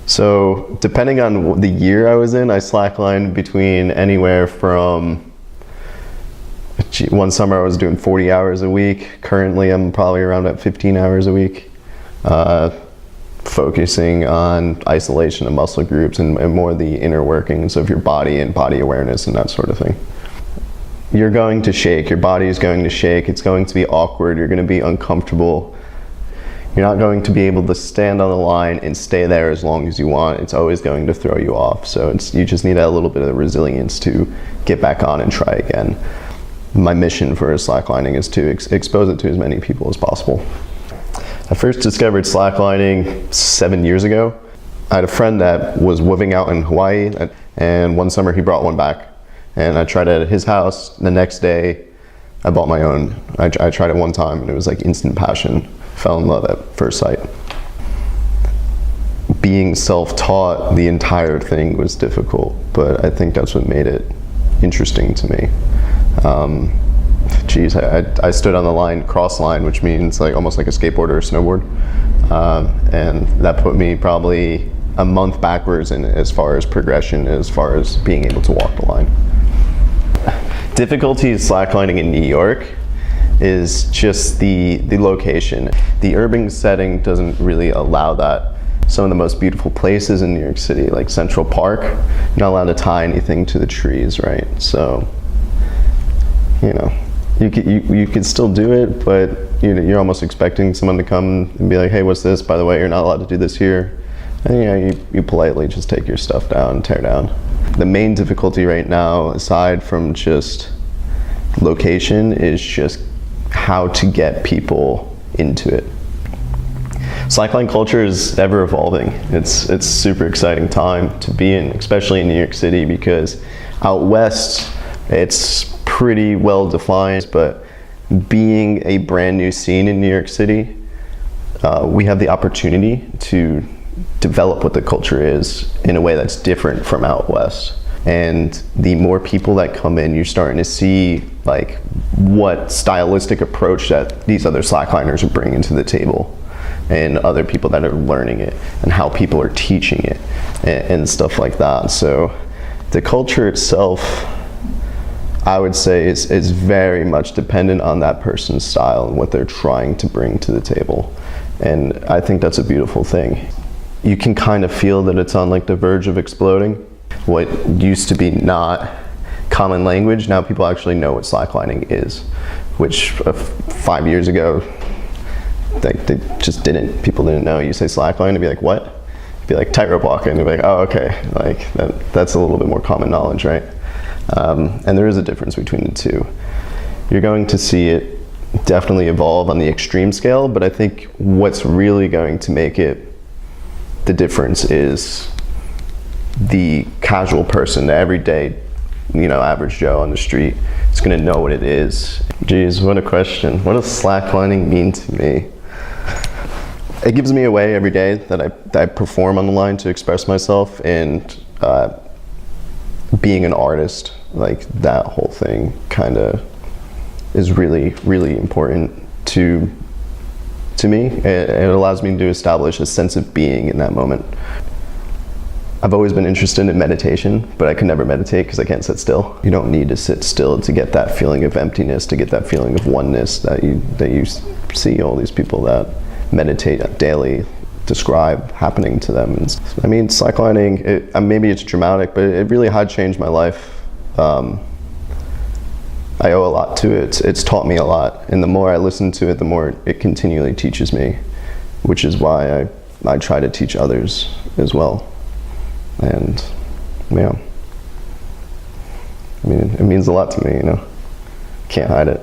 So depending on the year I was in, I slacklined between anywhere from, one summer I was doing 40 hours a week. Currently I'm probably around at 15 hours a week, focusing on isolation of muscle groups and more the inner workings of your body and body awareness and that sort of thing. You're going to shake, your body is going to shake, it's going to be awkward, you're going to be uncomfortable. You're not going to be able to stand on the line and stay there as long as you want. It's always going to throw you off. So you just need a little bit of resilience to get back on and try again. My mission for slacklining is to expose it to as many people as possible. I first discovered slacklining 7 years ago. I had a friend that was living out in Hawaii, and one summer he brought one back. And I tried it at his house. The next day, I bought my own. I tried it one time and it was like instant passion. Fell in love at first sight. Being self-taught, the entire thing was difficult, but I think that's what made it interesting to me. I stood on the line, cross line, which means like almost like a skateboard or a snowboard, and that put me probably a month backwards in as far as progression, as far as being able to walk the line. Difficulty slacklining in New York is just the location. The urban setting doesn't really allow that. Some of the most beautiful places in New York City, like Central Park, you're not allowed to tie anything to the trees, right? So, you know, you could still do it, but you're almost expecting someone to come and be like, hey, what's this? By the way, you're not allowed to do this here. And you politely just take your stuff down and tear down. The main difficulty right now, aside from just location, is just how to get people into it. Slackline culture is ever evolving. It's a super exciting time to be in, especially in New York City, because out west it's pretty well defined, but being a brand new scene in New York City, we have the opportunity to develop what the culture is in a way that's different from out west. And the more people that come in, you're starting to see like what stylistic approach that these other slackliners are bringing to the table, and other people that are learning it, and how people are teaching it, and stuff like that. So the culture itself, I would say, is very much dependent on that person's style and what they're trying to bring to the table. And I think that's a beautiful thing. You can kind of feel that it's on like the verge of exploding. What used to be not common language, now people actually know what slacklining is, which 5 years ago, they just didn't. People didn't know. You say slackline, they'd be like, what? You'd be like tightrope walking, they'd be like, oh, okay. Like that's a little bit more common knowledge, right? And there is a difference between the two. You're going to see it definitely evolve on the extreme scale, but I think what's really going to make it the difference is the casual person, the everyday, average Joe on the street is going to know what it is. Geez, what a question. What does slacklining mean to me? It gives me a way every day that I perform on the line to express myself, and being an artist, like that whole thing kind of is really, really important to me. It allows me to establish a sense of being in that moment. I've always been interested in meditation, but I could never meditate because I can't sit still. You don't need to sit still to get that feeling of emptiness, to get that feeling of oneness that you see all these people that meditate daily describe happening to them. I mean, slacklining, maybe it's dramatic, but it really had changed my life. I owe a lot to it. It's taught me a lot, and the more I listen to it, the more it continually teaches me, which is why I try to teach others as well. And yeah, I mean, it means a lot to me, can't hide it.